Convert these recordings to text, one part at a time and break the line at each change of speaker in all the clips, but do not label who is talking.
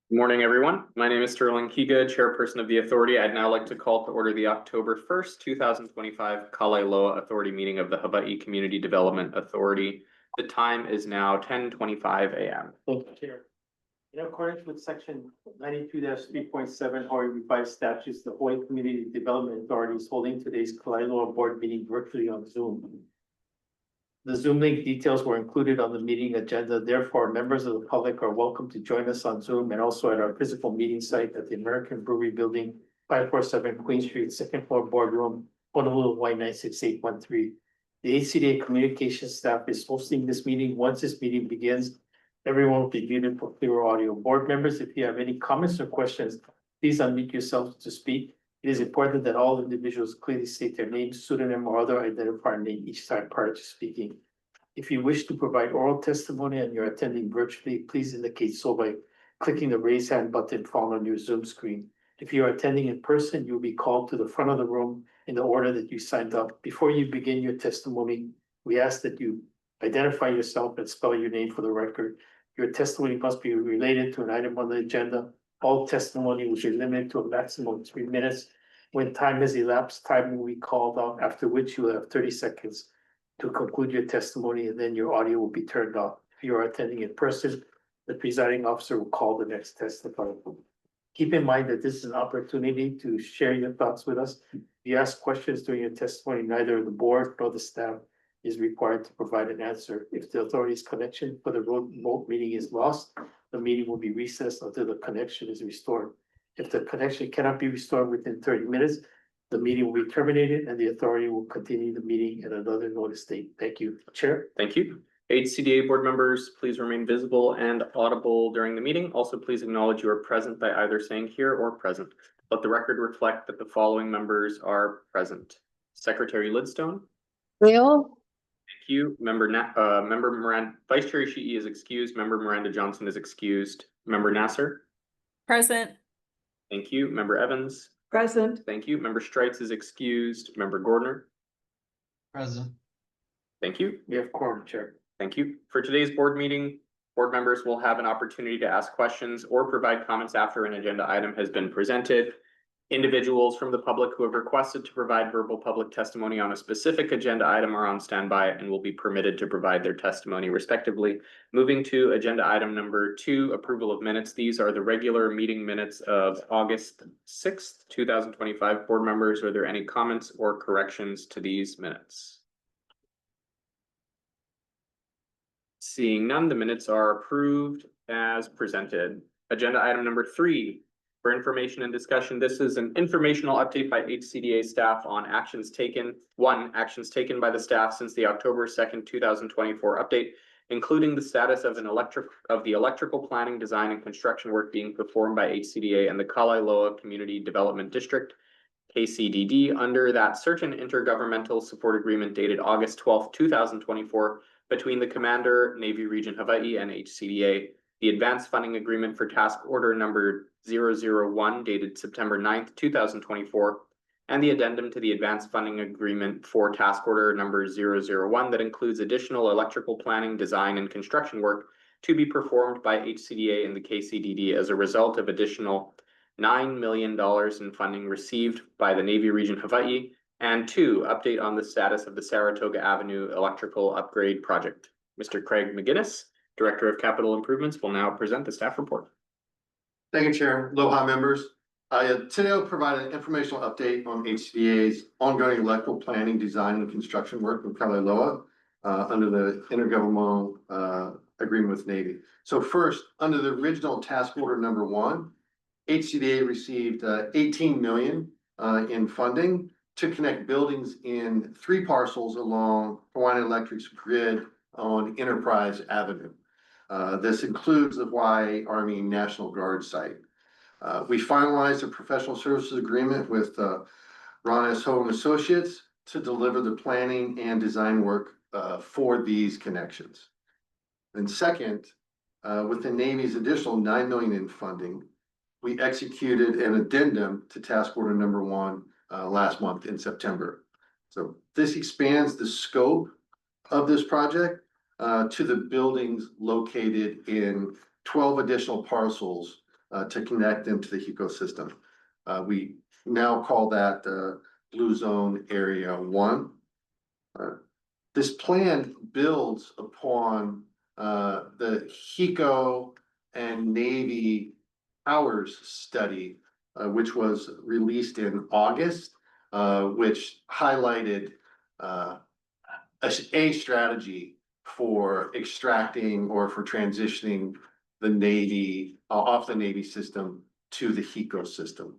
Good morning, everyone. My name is Sterling Kiga, Chairperson of the Authority. I'd now like to call to order the October 1st, 2025 Kalaeloa Authority meeting of the Hawaii Community Development Authority. The time is now 10:25 a.m.
Thank you, Chair. In accordance with section 92-3.7 Hawaii Revised Statutes, the Hawaii Community Development Authority is holding today's Kalaeloa board meeting virtually on Zoom. The Zoom link details were included on the meeting agenda. Therefore, members of the public are welcome to join us on Zoom and also at our physical meeting site at the American Brewery Building, 547 Queen Street, second floor boardroom, Honolulu, Hawaii 96813. The HCDA communications staff is hosting this meeting. Once this meeting begins, everyone will be muted for clear audio. Board members, if you have any comments or questions, please unmute yourselves to speak. It is important that all individuals clearly state their name, pseudonym, or other identifier name each time prior to speaking. If you wish to provide oral testimony and you're attending virtually, please indicate so by clicking the raise hand button found on your Zoom screen. If you are attending in person, you'll be called to the front of the room in the order that you signed up. Before you begin your testimony, we ask that you identify yourself and spell your name for the record. Your testimony must be related to an item on the agenda. All testimony will be limited to a maximum of 3 minutes. When time has elapsed, time will be called out, after which you will have 30 seconds to conclude your testimony, and then your audio will be turned off. If you are attending in person, the presiding officer will call the next testifier. Keep in mind that this is an opportunity to share your thoughts with us. If you ask questions during your testimony, neither the board nor the staff is required to provide an answer. If the authority's connection for the remote meeting is lost, the meeting will be recessed until the connection is restored. If the connection cannot be restored within 30 minutes, the meeting will be terminated and the authority will continue the meeting at another notice date. Thank you, Chair.
Thank you. HCDA board members, please remain visible and audible during the meeting. Also, please acknowledge you are present by either saying here or present. Let the record reflect that the following members are present. Secretary Lidstone.
Real.
Thank you. Member Miranda, Vice Chair Ishii is excused. Member Miranda Johnson is excused. Member Nasser.
Present.
Thank you. Member Evans.
Present.
Thank you. Member Streitz is excused. Member Gordner.
Present.
Thank you.
We have quorum, Chair.
Thank you. For today's board meeting, board members will have an opportunity to ask questions or provide comments after an agenda item has been presented. Individuals from the public who have requested to provide verbal public testimony on a specific agenda item are on standby and will be permitted to provide their testimony respectively. Moving to agenda item number 2, approval of minutes. These are the regular meeting minutes of August 6th, 2025. Board members, are there any comments or corrections to these minutes? Seeing none, the minutes are approved as presented. Agenda item number 3. For information and discussion, this is an informational update by HCDA staff on actions taken. 1. Actions taken by the staff since the October 2nd, 2024 update, including the status of the electrical planning, design, and construction work being performed by HCDA and the Kalaeloa Community Development District, KCDD, under that certain intergovernmental support agreement dated August 12th, 2024, between the Commander, Navy Region Hawaii, and HCDA. The advanced funding agreement for task order number 001 dated September 9th, 2024, and the addendum to the advanced funding agreement for task order number 001 that includes additional electrical planning, design, and construction work to be performed by HCDA and the KCDD as a result of additional $9 million in funding received by the Navy Region Hawaii. And 2, update on the status of the Saratoga Avenue electrical upgrade project. Mr. Craig McGinnis, Director of Capital Improvements, will now present the staff report.
Thank you, Chair. Aloha, members. Today I'll provide an informational update on HCDA's ongoing electrical planning, design, and construction work with Kalaeloa under the intergovernmental agreement with Navy. So first, under the original task order number 1, HCDA received $18 million in funding to connect buildings in 3 parcels along Hawaiian Electric's grid on Enterprise Avenue. This includes the Hawaii Army National Guard site. We finalized a professional services agreement with Ron S. Ho and Associates to deliver the planning and design work for these connections. And second, with the Navy's additional $9 million in funding, we executed an addendum to task order number 1 last month in September. So this expands the scope of this project to the buildings located in 12 additional parcels to connect them to the ecosystem. We now call that Blue Zone Area 1. This plan builds upon the HECO and Navy Powers study, which was released in August, which highlighted a strategy for extracting or for transitioning the Navy off the Navy system to the HECO system.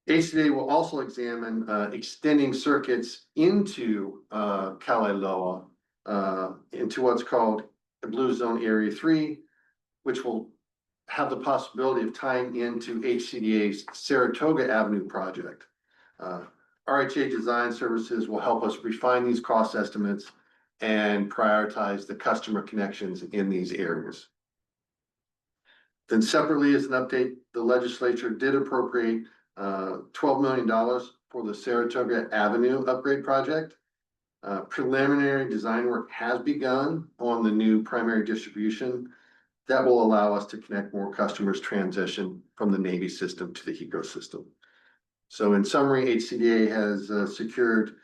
HCDA will also examine extending circuits into Kalaeloa into what's called the Blue Zone Area 3, which will have the possibility of tying into HCDA's Saratoga Avenue project. RHA Design Services will help us refine these cost estimates and prioritize the customer connections in these areas. Then separately, as an update, the legislature did appropriate $12 million for the Saratoga Avenue upgrade project. Preliminary design work has begun on the new primary distribution that will allow us to connect more customers transition from the Navy system to the HECO system. So in summary, HCDA has secured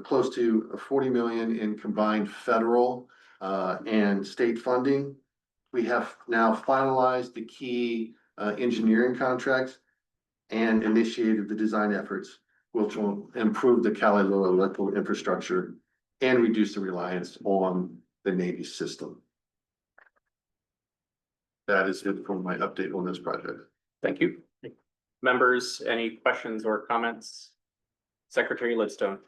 close to 40 million in combined federal and state funding. We have now finalized the key engineering contracts and initiated the design efforts, which will improve the Kalaeloa electrical infrastructure and reduce the reliance on the Navy system. That is it for my update on this project.
Thank you. Members, any questions or comments? Secretary Lidstone.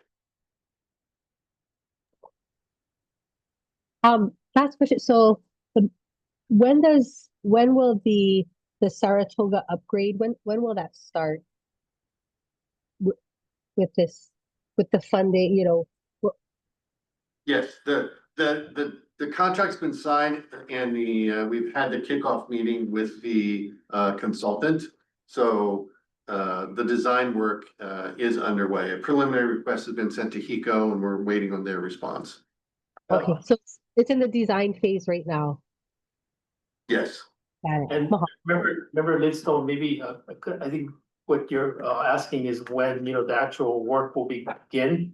Last question. So when will the Saratoga upgrade, when will that start? With the funding,
Yes, the contract's been signed and we've had the kickoff meeting with the consultant. So the design work is underway. A preliminary request has been sent to HECO and we're waiting on their response.
okay, so it's in the design phase right now.
Yes.
Got it.
And remember, Lidstone, maybe I think what you're asking is when the actual work will begin.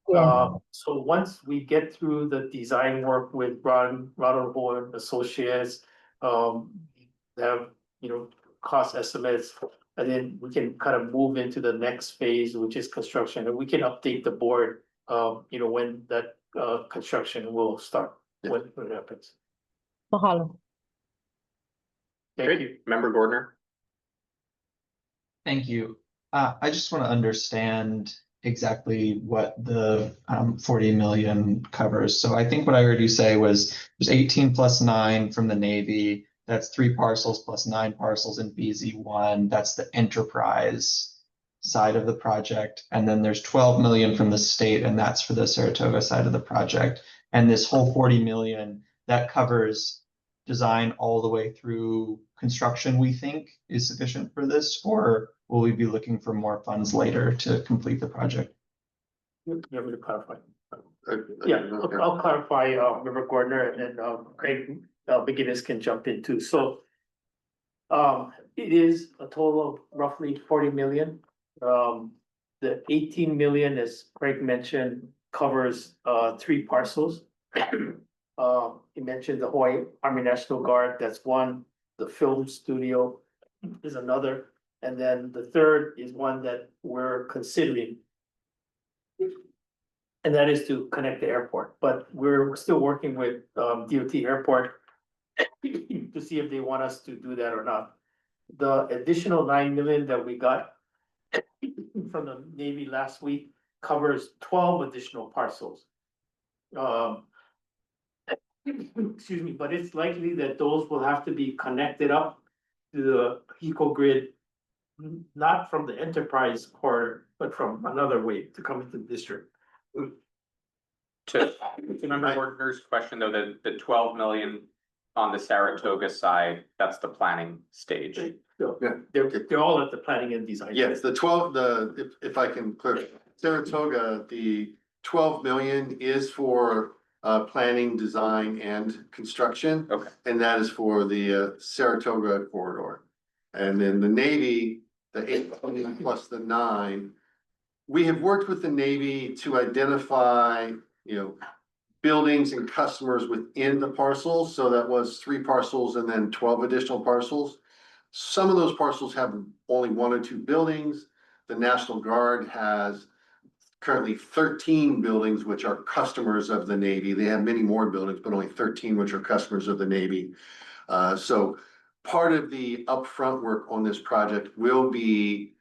Yeah.
So once we get through the design work with Ronald Horn Associates, have cost estimates, and then we can kind of move into the next phase, which is construction, and we can update the board, when that construction will start, when it happens.
Mahalo.
Thank you.
Member Gordner.
Thank you. I just want to understand exactly what the 40 million covers. So I think what I heard you say was there's 18 plus 9 from the Navy. That's 3 parcels plus 9 parcels in BZ1. That's the enterprise side of the project. And then there's 12 million from the state, and that's for the Saratoga side of the project. And this whole 40 million, that covers design all the way through construction, we think is sufficient for this, or will we be looking for more funds later to complete the project?
You want me to clarify? Yeah, I'll clarify, Member Gardner, and then Craig McGinnis can jump in too. So it is a total of roughly 40 million. The 18 million, as Craig mentioned, covers 3 parcels. He mentioned the Hawaii Army National Guard, that's one. The film studio is another. And then the third is one that we're considering. And that is to connect the airport, but we're still working with DOT Airport to see if they want us to do that or not. The additional 9 million that we got from the Navy last week covers 12 additional parcels. Excuse me, but it's likely that those will have to be connected up to the HECO grid, not from the enterprise corridor, but from another way to come into the district.
To Member Gordner's question, though, the 12 million on the Saratoga side, that's the planning stage.
They're all at the planning and design.
Yes, if I can clarify, Saratoga, the 12 million is for planning, design, and construction.
Okay.
And that is for the Saratoga corridor. And then the Navy, the 8 plus the 9. We have worked with the Navy to identify, buildings and customers within the parcels. So that was 3 parcels and then 12 additional parcels. Some of those parcels have only 1 or 2 buildings. The National Guard has currently 13 buildings, which are customers of the Navy. They have many more buildings, but only 13, which are customers of the Navy. So part of the upfront work on this project will be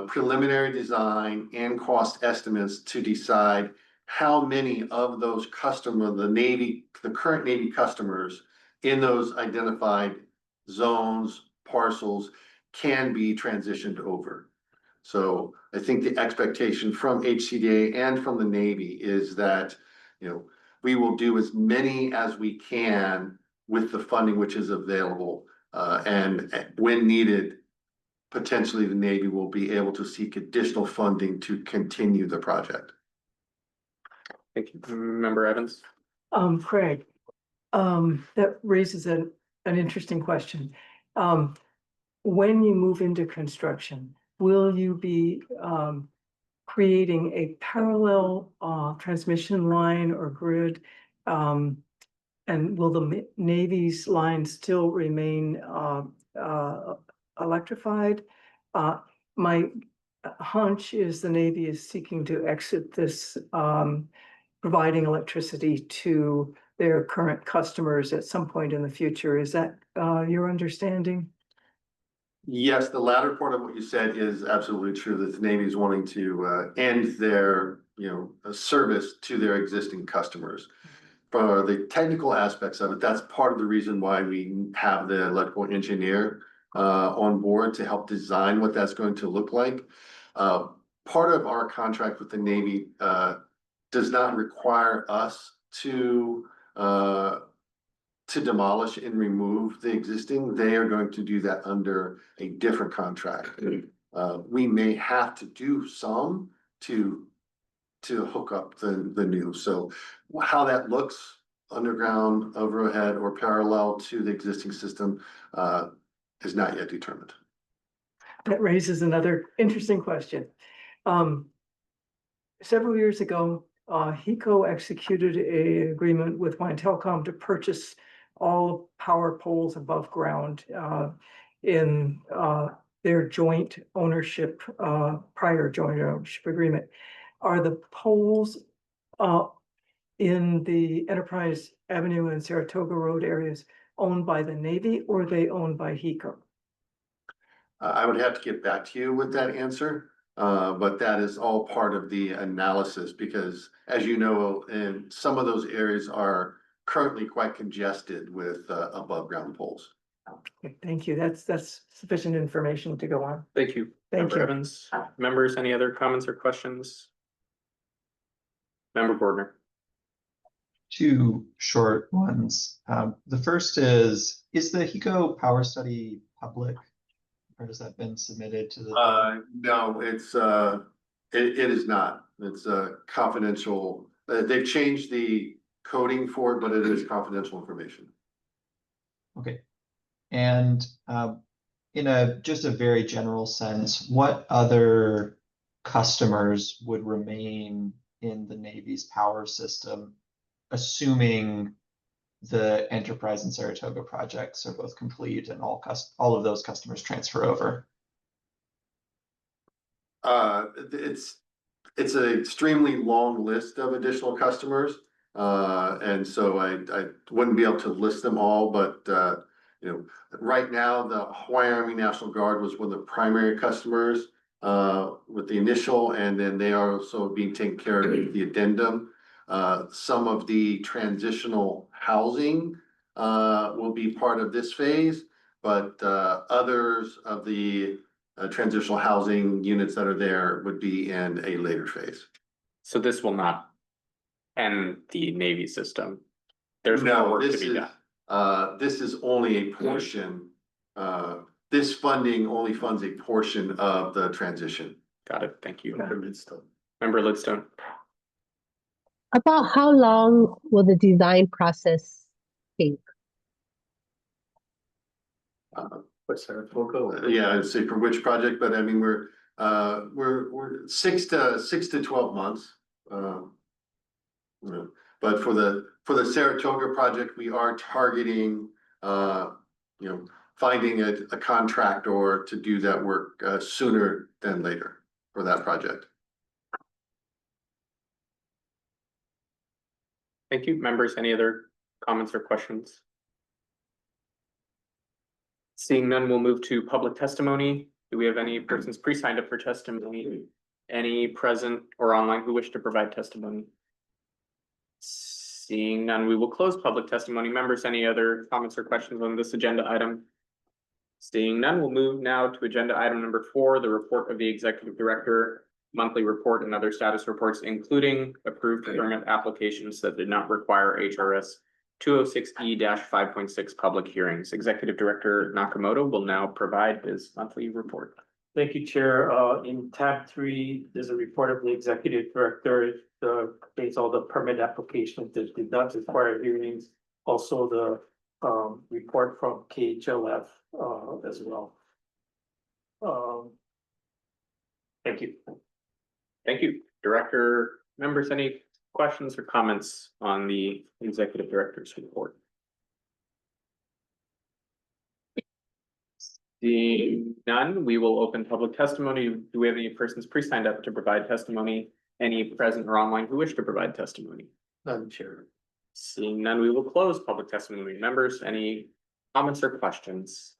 preliminary design and cost estimates to decide how many of those the current Navy customers in those identified zones, parcels can be transitioned over. So I think the expectation from HCDA and from the Navy is that, we will do as many as we can with the funding which is available. And when needed, potentially the Navy will be able to seek additional funding to continue the project.
Thank you. Member Evans?
Craig, that raises an interesting question. When you move into construction, will you be creating a parallel transmission line or grid? And will the Navy's line still remain electrified? My hunch is the Navy is seeking to exit this providing electricity to their current customers at some point in the future. Is that your understanding?
Yes, the latter part of what you said is absolutely true, that the Navy is wanting to end their, service to their existing customers. For the technical aspects of it, that's part of the reason why we have the electrical engineer on board to help design what that's going to look like. Part of our contract with the Navy does not require us to demolish and remove the existing. They are going to do that under a different contract. We may have to do some to hook up the new. So how that looks, underground, overhead, or parallel to the existing system, is not yet determined.
That raises another interesting question. Several years ago, HECO executed an agreement with Wine Telecom to purchase all power poles above ground in their joint ownership, prior joint ownership agreement. Are the poles in the Enterprise Avenue and Saratoga Road areas owned by the Navy, or are they owned by HECO?
I would have to get back to you with that answer, but that is all part of the analysis because, as you know, and some of those areas are currently quite congested with above ground poles.
Okay, thank you. That's sufficient information to go on.
Thank you.
Thank
Member
you.
Evans? Members, any other comments or questions? Member Gordner?
2 short ones. The first is the HECO power study public? Or has that been submitted to the?
No, it is not. It's confidential. They've changed the coding for it, but it is confidential information.
Okay. And in just a very general sense, what other customers would remain in the Navy's power system, assuming the Enterprise and Saratoga projects are both complete and all of those customers transfer over?
It's an extremely long list of additional customers. And so I wouldn't be able to list them all, but right now the Hawaii Army National Guard was one of the primary customers with the initial, and then they are also being taken care of the addendum. Some of the transitional housing will be part of this phase, but others of the transitional housing units that are there would be in a later phase.
So this will not end the Navy system. There's more work to be done.
This is only a portion. This funding only funds a portion of the transition.
Got it. Thank you.
Member Lidstone.
Member Lidstone?
About how long will the design process take?
What's Saratoga?
Yeah, I'd say for which project, but I mean, we're 6 to 12 months. You know, but for the Saratoga project, we are targeting, finding a contractor to do that work, sooner than later for that project.
Thank you. Members, any other comments or questions? Seeing none, we'll move to public testimony. Do we have any persons pre-signed up for testimony? Any present or online who wish to provide testimony? Seeing none, we will close public testimony. Members, any other comments or questions on this agenda item? Seeing none, we'll move now to agenda item number 4, the report of the executive director, monthly report and other status reports, including approved permit applications that did not require HRS 206E-5.6 public hearings. Executive Director Nakamoto will now provide his monthly report.
Thank you, Chair. In tab 3, there's a report of the executive director. It contains all the permit applications that did not require hearings. Also the report from KHLF as well. Thank you.
Thank you, Director. Members, any questions or comments on the executive director's report? Seeing none, we will open public testimony. Do we have any persons pre-signed up to provide testimony? Any present or online who wish to provide testimony?
Madam Chair.
Seeing none, we will close public testimony. Members, any comments or questions?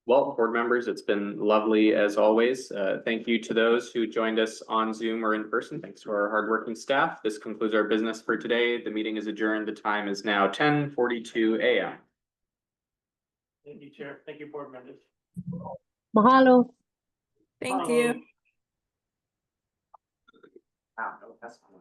Well, board members, it's been lovely as always. Thank you to those who joined us on Zoom or in person. Thanks to our hardworking staff. This concludes our business for today. The meeting is adjourned. The time is now 10:42 a.m.
Thank you, Chair. Thank you, board members.
Mahalo.
Thank you.
Wow, no, that's fine.